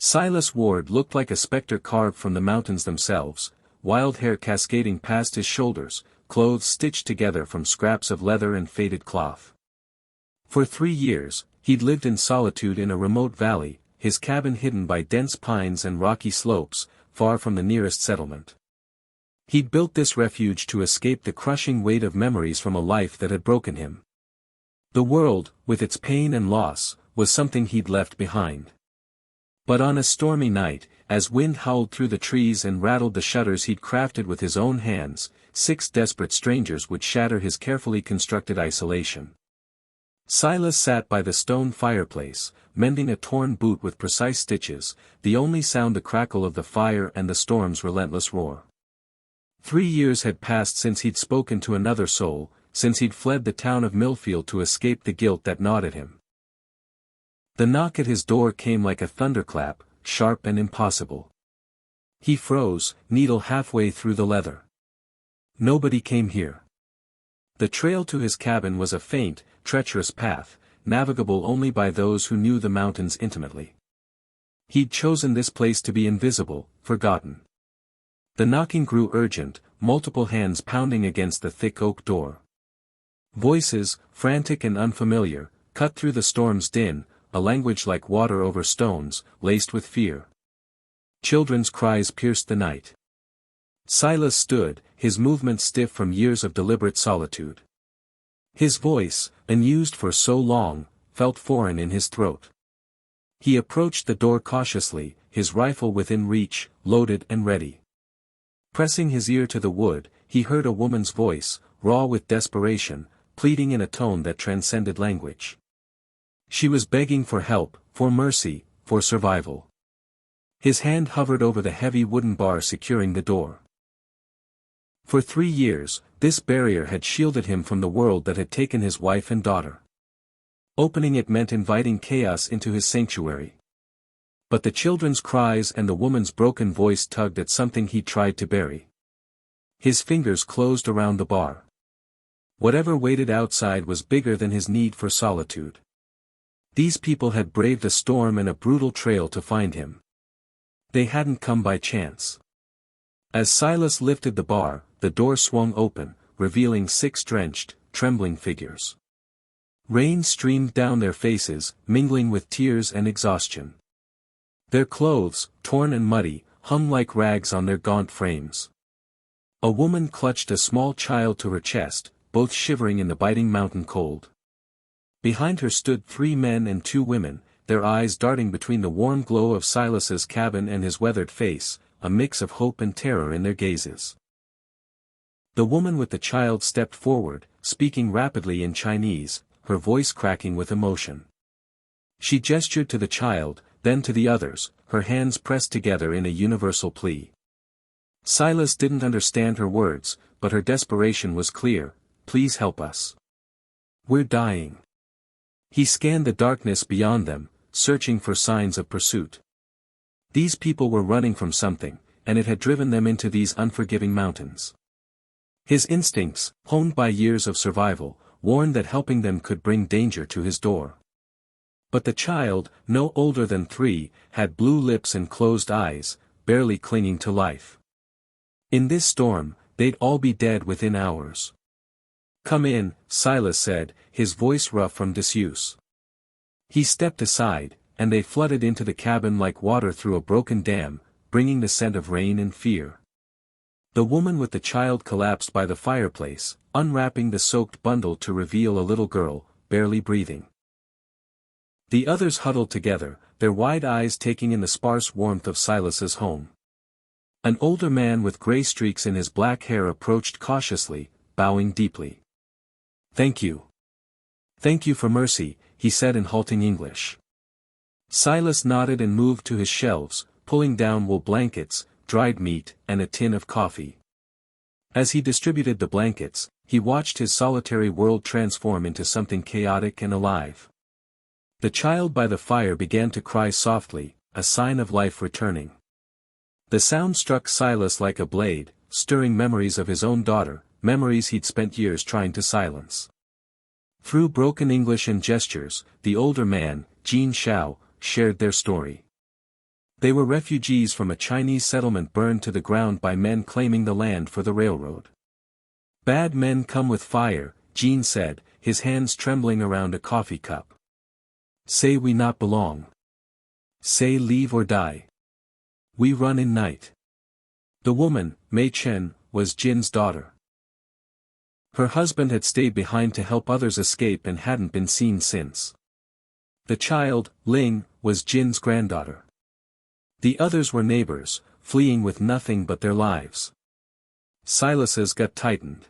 Silas Ward looked like a spectre carved from the mountains themselves, wild hair cascading past his shoulders, clothes stitched together from scraps of leather and faded cloth. For 3 years, he'd lived in solitude in a remote valley, his cabin hidden by dense pines and rocky slopes, far from the nearest settlement. He'd built this refuge to escape the crushing weight of memories from a life that had broken him. The world, with its pain and loss, was something he'd left behind. But on a stormy night, as wind howled through the trees and rattled the shutters he'd crafted with his own hands, 6 desperate strangers would shatter his carefully constructed isolation. Silas sat by the stone fireplace, mending a torn boot with precise stitches, the only sound the crackle of the fire and the storm's relentless roar. 3 years had passed since he'd spoken to another soul, since he'd fled the town of Millfield to escape the guilt that gnawed at him. The knock at his door came like a thunderclap, sharp and impossible. He froze, needle halfway through the leather. Nobody came here. The trail to his cabin was a faint, treacherous path, navigable only by those who knew the mountains intimately. He'd chosen this place to be invisible, forgotten. The knocking grew urgent, multiple hands pounding against the thick oak door. Voices, frantic and unfamiliar, cut through the storm's din, a language like water over stones, laced with fear. Children's cries pierced the night. Silas stood, his movements stiff from years of deliberate solitude. His voice, unused for so long, felt foreign in his throat. He approached the door cautiously, his rifle within reach, loaded and ready. Pressing his ear to the wood, he heard a woman's voice, raw with desperation, pleading in a tone that transcended language. She was begging for help, for mercy, for survival. His hand hovered over the heavy wooden bar securing the door. For 3 years, this barrier had shielded him from the world that had taken his wife and daughter. Opening it meant inviting chaos into his sanctuary. But the children's cries and the woman's broken voice tugged at something he tried to bury. His fingers closed around the bar. Whatever waited outside was bigger than his need for solitude. These people had braved a storm and a brutal trail to find him. They hadn't come by chance. As Silas lifted the bar, the door swung open, revealing 6 drenched, trembling figures. Rain streamed down their faces, mingling with tears and exhaustion. Their clothes, torn and muddy, hung like rags on their gaunt frames. A woman clutched a small child to her chest, both shivering in the biting mountain cold. Behind her stood 3 men and 2 women, their eyes darting between the warm glow of Silas's cabin and his weathered face, a mix of hope and terror in their gazes. The woman with the child stepped forward, speaking rapidly in Chinese, her voice cracking with emotion. She gestured to the child, then to the others, her hands pressed together in a universal plea. Silas didn't understand her words, but her desperation was clear. Please help us. We're dying. He scanned the darkness beyond them, searching for signs of pursuit. These people were running from something, and it had driven them into these unforgiving mountains. His instincts, honed by years of survival, warned that helping them could bring danger to his door. But the child, no older than 3, had blue lips and closed eyes, barely clinging to life. In this storm, they'd all be dead within hours. Come in, Silas said, his voice rough from disuse. He stepped aside, and they flooded into the cabin like water through a broken dam, bringing the scent of rain and fear. The woman with the child collapsed by the fireplace, unwrapping the soaked bundle to reveal a little girl, barely breathing. The others huddled together, their wide eyes taking in the sparse warmth of Silas's home. An older man with gray streaks in his black hair approached cautiously, bowing deeply. Thank you. Thank you for mercy, he said in halting English. Silas nodded and moved to his shelves, pulling down wool blankets, dried meat, and a tin of coffee. As he distributed the blankets, he watched his solitary world transform into something chaotic and alive. The child by the fire began to cry softly, a sign of life returning. The sound struck Silas like a blade, stirring memories of his own daughter, memories he'd spent years trying to silence. Through broken English and gestures, the older man, Jean Shao, shared their story. They were refugees from a Chinese settlement burned to the ground by men claiming the land for the railroad. Bad men come with fire, Jean said, his hands trembling around a coffee cup. Say we not belong. Say leave or die. We run in night. The woman, Mei Chen, was Jin's daughter. Her husband had stayed behind to help others escape and hadn't been seen since. The child, Ling, was Jin's granddaughter. The others were neighbors, fleeing with nothing but their lives. Silas's gut tightened.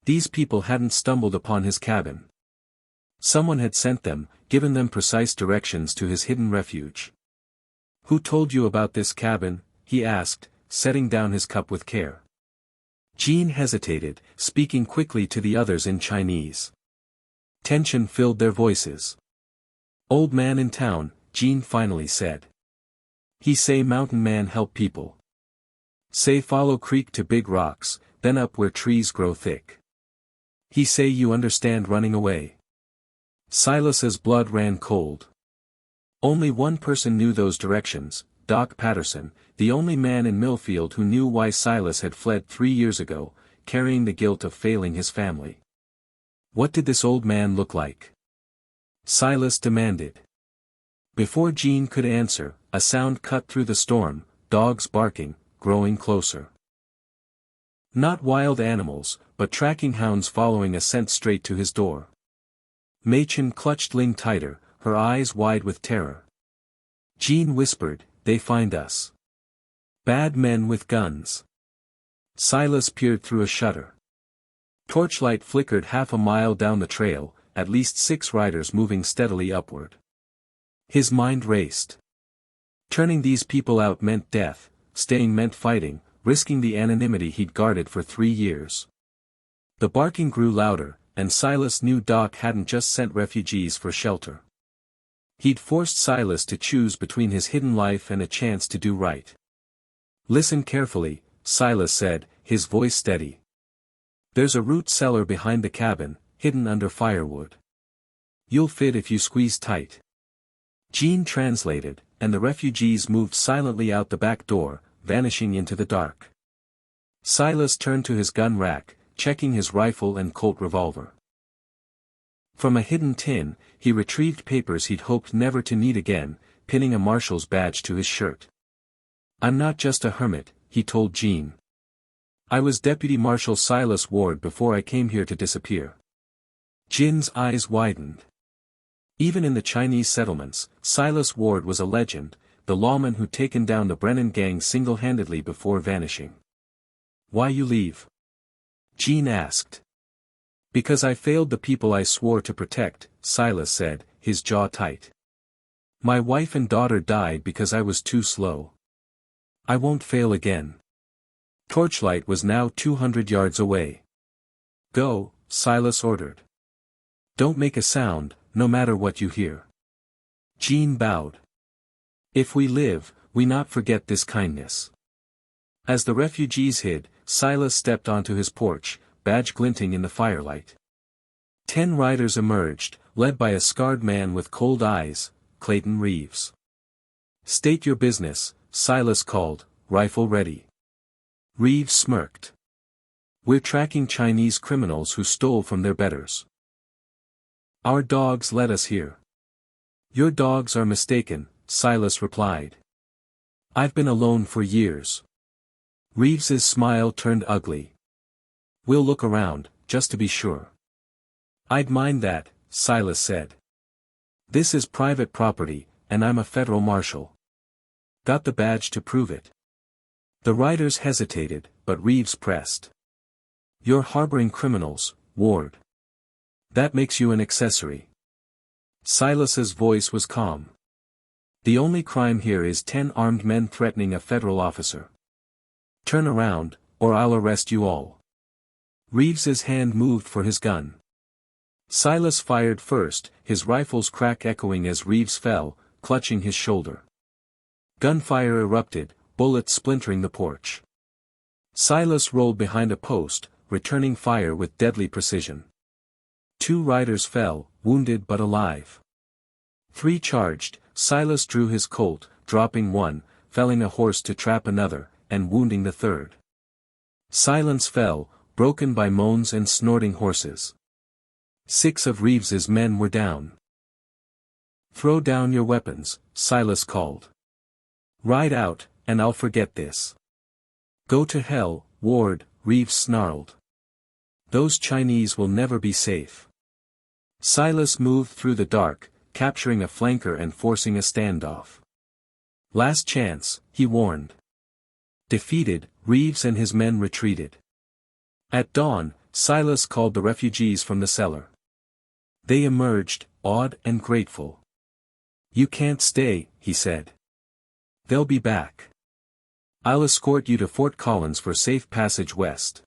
These people hadn't stumbled upon his cabin. Someone had sent them, given them precise directions to his hidden refuge. Who told you about this cabin? He asked, setting down his cup with care. Jean hesitated, speaking quickly to the others in Chinese. Tension filled their voices. Old man in town, Jean finally said. He say mountain man help people. Say follow creek to big rocks, then up where trees grow thick. He say you understand running away. Silas's blood ran cold. Only one person knew those directions, Doc Patterson, the only man in Millfield who knew why Silas had fled 3 years ago, carrying the guilt of failing his family. What did this old man look like? Silas demanded. Before Jean could answer, a sound cut through the storm, dogs barking, growing closer. Not wild animals, but tracking hounds following a scent straight to his door. Mei Chen clutched Ling tighter, her eyes wide with terror. Jean whispered, they find us. Bad men with guns. Silas peered through a shutter. Torchlight flickered half a mile down the trail, at least 6 riders moving steadily upward. His mind raced. Turning these people out meant death, staying meant fighting, risking the anonymity he'd guarded for 3 years. The barking grew louder, and Silas knew Doc hadn't just sent refugees for shelter. He'd forced Silas to choose between his hidden life and a chance to do right. Listen carefully, Silas said, his voice steady. There's a root cellar behind the cabin, hidden under firewood. You'll fit if you squeeze tight. Jean translated, and the refugees moved silently out the back door, vanishing into the dark. Silas turned to his gun rack, checking his rifle and Colt revolver. From a hidden tin, he retrieved papers he'd hoped never to need again, pinning a marshal's badge to his shirt. I'm not just a hermit, he told Jean. I was Deputy Marshal Silas Ward before I came here to disappear. Jin's eyes widened. Even in the Chinese settlements, Silas Ward was a legend, the lawman who'd taken down the Brennan gang single-handedly before vanishing. Why you leave? Jean asked. Because I failed the people I swore to protect, Silas said, his jaw tight. My wife and daughter died because I was too slow. I won't fail again. Torchlight was now 200 yards away. Go, Silas ordered. Don't make a sound, no matter what you hear. Jean bowed. If we live, we not forget this kindness. As the refugees hid, Silas stepped onto his porch, badge glinting in the firelight. 10 riders emerged, led by a scarred man with cold eyes, Clayton Reeves. State your business, Silas called, rifle ready. Reeves smirked. We're tracking Chinese criminals who stole from their betters. Our dogs led us here. Your dogs are mistaken, Silas replied. I've been alone for years. Reeves's smile turned ugly. We'll look around, just to be sure. I'd mind that, Silas said. This is private property, and I'm a federal marshal. Got the badge to prove it. The riders hesitated, but Reeves pressed. You're harboring criminals, Ward. That makes you an accessory. Silas's voice was calm. The only crime here is 10 armed men threatening a federal officer. Turn around, or I'll arrest you all. Reeves's hand moved for his gun. Silas fired first, his rifle's crack echoing as Reeves fell, clutching his shoulder. Gunfire erupted, bullets splintering the porch. Silas rolled behind a post, returning fire with deadly precision. 2 riders fell, wounded but alive. 3 charged, Silas drew his Colt, dropping one, felling a horse to trap another, and wounding the third. Silence fell, broken by moans and snorting horses. 6 of Reeves's men were down. "Throw down your weapons," Silas called. "Ride out, and I'll forget this." "Go to hell, Ward," Reeves snarled. "Those Chinese will never be safe." Silas moved through the dark, capturing a flanker and forcing a standoff. "Last chance," he warned. Defeated, Reeves and his men retreated. At dawn, Silas called the refugees from the cellar. They emerged, awed and grateful. "You can't stay," he said. "They'll be back. I'll escort you to Fort Collins for safe passage west."